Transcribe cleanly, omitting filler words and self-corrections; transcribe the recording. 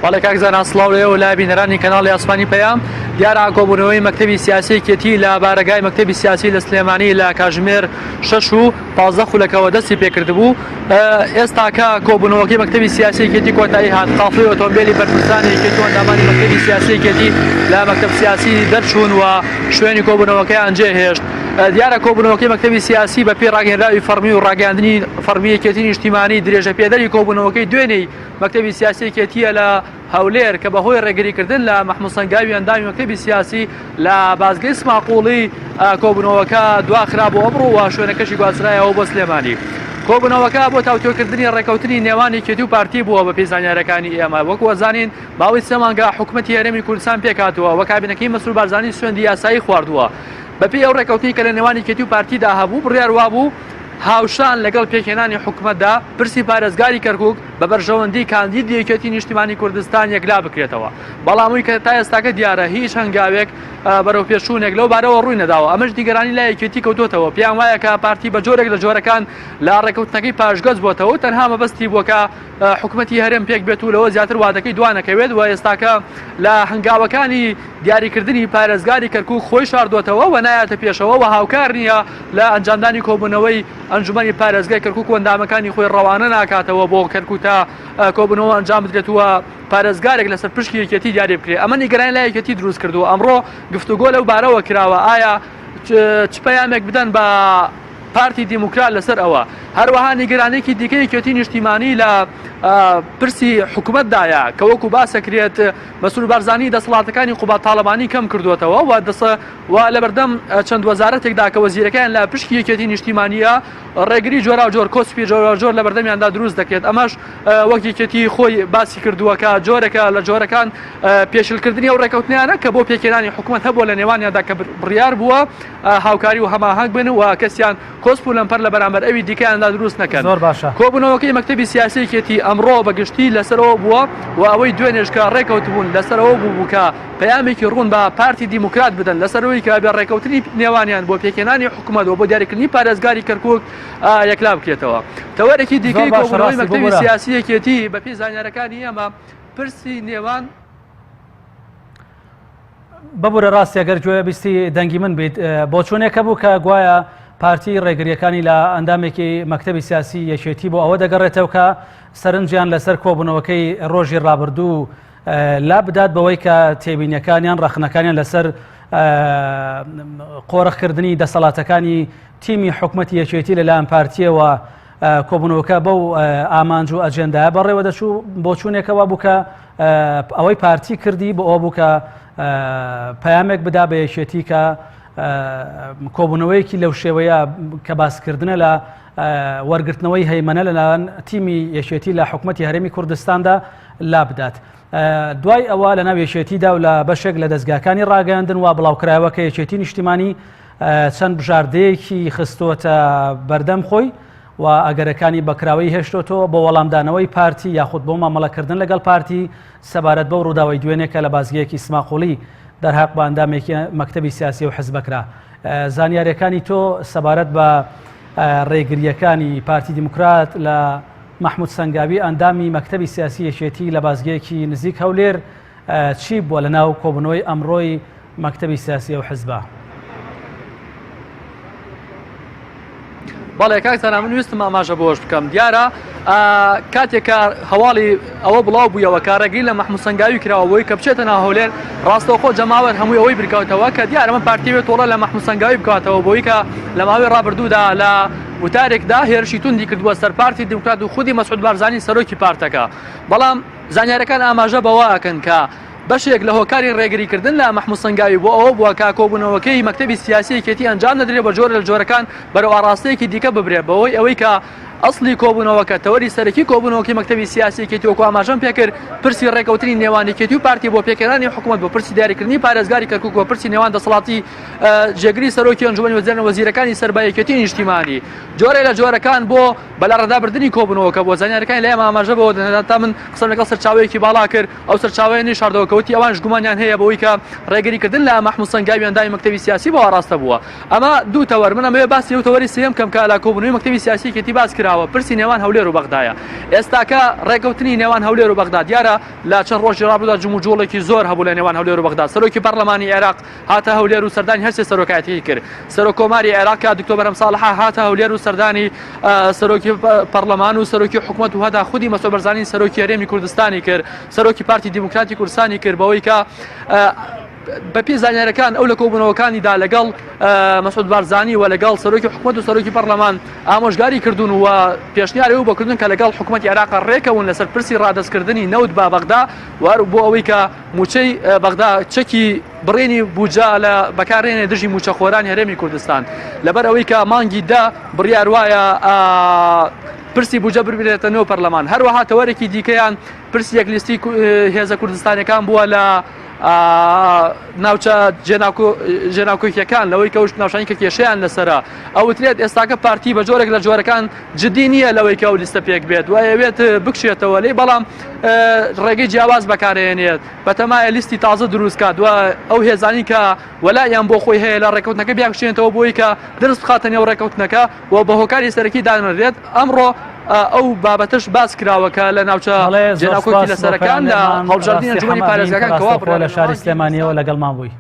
بەڵێ کاکزانان سڵاو و لای بینەرانی کەناڵی ئاسمانی پەیام دیارە کۆبوونەوەی مەکتەبی سیاسی کێتی لە بارگای مەکتەبی سیاسی لە سلێمانی لە کاتژمێر 6 و 15 خولەکەوە دەستی پێکردبوو. ئێستاکە کۆبوونەوەکەی مەکتەبی سیاسی کێتی کۆتایی هات قافڵی ئۆتۆمبیلی بەرپرسانی کێتی و ئەندامانی مەکتەبی سیاسی کێتی لە مەکتەب سیاسی دەرچوون و شوێنی کۆبوونەوەکەیان جێهێشت. دیارە کۆبوونەوەکەی مەکتەبی سیاسی بە پێی ڕاگەیەنراوی فەرمی و ڕاگەاندنی فەرمی یەکێتی نیشتیمانی درێژە پێدەری کۆبوونەوەکەی دوێنەی مەکتەبی سیاسی کێتیە لە هەولێر کە بەهۆی ڕێگریکردن لە مەحموود سەنگاوی ئەندامی مەکتەبی سیاسی لە بازگەی سماقوڵی کۆبوونەوەکە دواخرا بۆ ئەمڕۆ و شوێنەکەشی گواسترایەوە بۆ سلێمانی. کۆبوونەوەکە بۆ تاوتۆکردنی ڕێکەوتنی نێوانی کێتی و پارتی بووە بە پێی زانیاریەکانی ئێمە. وەکو وەزانین باوەی 3 مانگە حکوومەتی هەرێمی کوردستان پێکهاتووە و کابینەکەی مەسعود بارزانی سوێندی یاسایی خواردووە. بەپێی ئەو ڕێکەوتنی کە لە نێوانی کێتی و پارتیدا هەبوو بڕیار وابوو هاوشان لەگەڵ پێکهێنانی حکوومەتدا پرسی پارێزگاری کەرکووک بە بەرژەوەندی کاندیدی یەکێتی نیشتیمانی کوردستان یەکلا بکرێتەوە. بەڵامووی کە تا ئێستاکە دیارە هیچ هەنگاوێک بەرەو پێشوونێک لەو بارەوە ڕووی نەداوە. ئەمەش دیگەرانی لای یەکێتی کەوتوتەوە. پێیان وایە کە پارتی بە جۆرێک لە جۆرەکان لە ڕێکەوتنەکەی پاشگەز بۆتەوە تەنها مەبەستی بووە کە حکوومەتی هەرێم پێک بێت و لەوە زیاتر وادەکەی دوانەکەوێت و ئێستاکە لە هەنگاوەکانی دیاریکردنی پارێزگاری کەرکووک خۆی شاردوتەوە و نایاتە پێشەوە و هاوکار نییە لە ئەنجامدانی کۆبوونەوەی ئەنجومەنی پارێزگای کەرکووک و ئەندامەکانی خۆی ڕەوانە ناکاتەوە بۆ کەرکووک تا کۆبوونەوە ئەنجام بدرێتەوە پارێزگارێک لەسەر پشکی یەکێتی دیاری بکرێت. ئەمە نیگەرانی لای یەکێتی دروست کردووە. ئەمڕۆ گفتوگۆ لەو بارەوە کراوە ئایا چ پەیامێک بدەن بە پارتی دیموکرات لەسەر ئەوە. هەروەها نیگەرانێکی دیکەی یەکێتی نیشتیمانی لە پرسی حکوومەتدایە کە وەکو باسەکرێت مەسعود بارزانی دەسەڵاتەکانی قوبات تاڵەبانی کەم کردوێتەوە و لەبەردەم چەند وەزارەتێکدا کە وەزیرەکان لە پشکی یەکێتی نیشتیمانیە ڕێگری جۆرا و جۆر کۆسپی جۆرا جۆر لە بەردەمیاندا دروست دەکرێت. ئەمەش وەک یەکێتی خۆی باسی کردووەکە جۆرێکە لە جۆرەکان پێشلکردنی ئەو ڕێکەوتنیانە کە بۆ پێکێنانی حکوومەت هەبوو لە نێوانیاندا کە بڕیار بووە هاوکاری و هەماهەنگ بن و کەسیان کۆسپ و لەمپەر لە بەرامبەر ئەوی دیکەیاندا دروست نەکەن. زۆر باشە. کۆبوونەوەکەی مەکتەبی سیاسی کێتی ئەمڕۆ بەگشتی لەسەرەوە بووە و ئەوەی دوێنێشکە ڕێکەوتبوون لەسەرەوە بوو کە پەیامێکی ڕوون بە پارتی دیموکرات بدەن لەسەرەوەی کە بە ڕێکەوتنی نێوانیان بۆ پێکێنانی حکوومەت و بۆ دیاریکردنی پارێزگاری کەرکووک یەکلا بکرێتەوە. تەوەرێکی دیکەی کۆبوونەوەی مەکتەبی سیاسی کێتی بە پێی زانیاریەکانی ئێمە پرسی نێوان ببوورە ڕاستی ئەگەر گوێ بیستی دەنگی من بیت بۆ چۆنێکە بوو کە گوایە پارتی ڕێگریەکانی لە ئەندامێکی مەکتەبی سیاسی یەکێتی بۆ ئەوە دەگەڕێتەوە کە سەرنجیان لەسەر کۆبوونەوەکەی ڕۆژی ڕابردوو لا بدات بەوەی کە تێبینیەکانیان ڕەخنەکانیان لەسەر قۆڕەخکردنی دەسەڵاتەکانی تیمی حکوومەتی یەکێتی لەلایەن پارتیەوە کۆبوونەوەکە بەو ئامانج و ئەجێندایە بەڕێوە دەچوو بۆ چوونێکەوە بوو کە ئەوەی پارتی کردی بۆ ئەو بوو کە پەیامێک بدا بە یەکێتی کە کۆبوونەوەیەکی لەو شێوەیە کە باسکردنە لە وەرگرتنەوەی هەیمەنە لەلایەن تیمی یەکێتی لە حکوومەتی هەرێمی کوردستاندا لا بدات. دوای ئەوە لە ناو یەکێتیدا و لە بەشێک لە دەستگاکانی ڕاگەاندن و بڵاوکرایەوە کە یەکێتی نیشتیمانی چەند بژاردەیەکی خستووەتە بەردەم خۆی و ئەگەرەکانی بەکراوەی هێشتۆتەوە بۆ وەڵامدانەوەی پارتی یاخود بۆ مامەڵەکردن لەگەڵ پارتی سەبارەت بەو ڕووداوی دوێنێکە لە بازگەیەکی سماقوڵی دەرهاق بە ئەندامێکی مەکتەبی سیاسی و حزبەکرا. زانیاریەکانی تۆ سەبارەت بە ڕێگریەکانی پارتی دیموکرات لە مەحموود سەنگاوی ئەندامی مەکتەبی سیاسی یەکێتی لە بازگەیەکی نزیک هەولێر چی بووە لە ناو کۆبوونەوەی ئەمڕۆی مەکتەبی سیاسی و حزبە؟ بەڵێ کاکتانە من ویستم ئاماژە بۆش بکەم. دیارە کاتێکە هەواڵی ئەوە بڵاو بوویەوە کارەگری لە مەحموود سەنگاوی کراوەوەی کە بچێتە ناو هەولێر ڕاستەوخۆ جەماوەر هەمووی ئەوەی بکەوتەوە کە دیارە من پارتیوێت تۆڵە لە مەحموود سەنگاوی بکاتەوە بۆی کە لە ماوەی ڕابردوودا لە وتارێکدا هێرشی توندی کردووە سەر پارتی دیموکرات و خودی مەسعود بارزانی سەرۆکی پارتەکە. بەڵام زانیاریەکان ئاماژە بەوە ئەکەن کە بەشێک لە هۆکاری ڕێگریکردن لە مەحموود سەنگاوی بۆ ئەوە بووە کە کۆبوونەوەکەی مەکتەبی سیاسی یەکێتی ئەنجام نەدرێت بە جۆرە لە جۆرەکان بەرەو ئاڕاستەیەکی دیکە ببرێت بەوەی ئەوەی کە ئەسڵی کۆبوونەوەکە تەوەری سەرەکی کۆبوونەوەکی مەکتەبی سیاسی کێتی وەکو ئاماژەم پێکرد پرسی ڕێکەوتنی نێوانی کێتی و پارتی بۆ پێکێنانی حکوومەت بۆ پرسی دیاریکردنی پارێزگاری کەرکووک بۆ پرسی نێوان دەسەڵاتی جێگری سەرۆکی ئەنجومەنی وەزیرەکانی سەربایەکێتی نیشتیمانی جۆرە لە جۆرەکان بۆ بەلەڕەدابردنی کۆبوونەوەکە بۆ زانیاریەکانی لە ئێمە ئاماژە بەوە دەنێت تا من قسەم لەگەڵ سەرچاوەیەکی باڵا کرد ئەو سەرچاوەیە شاردەوەکەوتی ئەوانش گومانیان هەیە بەوەی کە ڕێگریکردن لە مەحموود سەنگاوی ئەندامی مەکتەبی سیاسی بۆ ڕاستە بووە. ئەمە دوو تەوەر من ئەمەوێ باسی ئەو تەوەری سێم کەم کە لە کۆبوونەوەی مەکتەبی سیاسی کێتی باس کرا کراوە پرسی نێوان هەولێر و بەغدایە ئێستاکە ڕێکەوتنی نێوان هەولێر و بەغداد دیارە لە چەند ڕۆژی ڕابردوودا جموجۆڵێکی زۆر هەبوو لە نێوان هەولێر و بەغداد سەرۆکی پەرلەمانی عێراق هاتە هەولێر و سەردانی هەرسێ سەرۆکایەتی کرد سەرۆکۆماری عێراق دکتۆر بەرهەم ساڵحا هاتە هەولێر و سەردانی سەرۆکی پەرلەمان و سەرۆکی حکوومەت و هەدا خودی مەسعود بەرزانی سەرۆکی هەرێمی کوردستانی کرد سەرۆکی پارتی دیموکراتی کوردستانی کرد بەوەی کە بەپی زانیاریەکان ئەو لە کۆبوونەوەکانیدا لەگەڵ مەسعود بارزانی و لەگەڵ سەرۆکی حکوومەت و سەرۆکی پەرلەمان ئامۆژگاری کردوون و پێشنیاری و بۆکردن کە لەگەڵ حکوومەتی عێراق ڕێکەون لەسەر پرسی ڕادەستکردنی نەوت با بەغدا بۆ ئەوەی کە موچەی بەغدا چەکی بڕێنی بوجا لە بەکارهێنێ دژی موچەخۆرانی هەرێمی کوردستان لەبەر ئەوەی کە مانگی دا بڕیار وایە پرسی بوجە ببرێتە نێو پەرلەمان هەروەها تەوەرێکی دیکەیان پرسی یەکلیستی هێزە کوردستانەکان بووە لە ناوچە جێناوکۆکیەکان لەوەی کەوت ناوشانی کە کێشەیان لەسرە ئەوترێت ئێستاکە پارتی بە جۆرێک لە جۆرەکان جدی نییە لەوەی کە ئەو لیستە پێک بێت وایەوێت بکشێتەوە لێ بەڵام ڕێگەی جیاواز بەکارهێنێت بەتەمایە لیستی تازە دروستکات و ئەو هێزانی کە وەلایان بۆ خۆی هەیە لە ڕێکەوتنەکە بیاکشێنێتەوە بۆی کە دەست بخاتە نێو ڕێکەوتنەکە و بە هۆکاری سەرەکی دانرێت ئەمڕۆ ئەو بابەتش باس کراوەکە لە ناوچە جێناوکۆکی لەسەرەکان لە هەڵبژاردننی ئەنجومەنی پارێزگاکان کەوا لە شاری سلێمانیەوە لەگەڵمان بووی.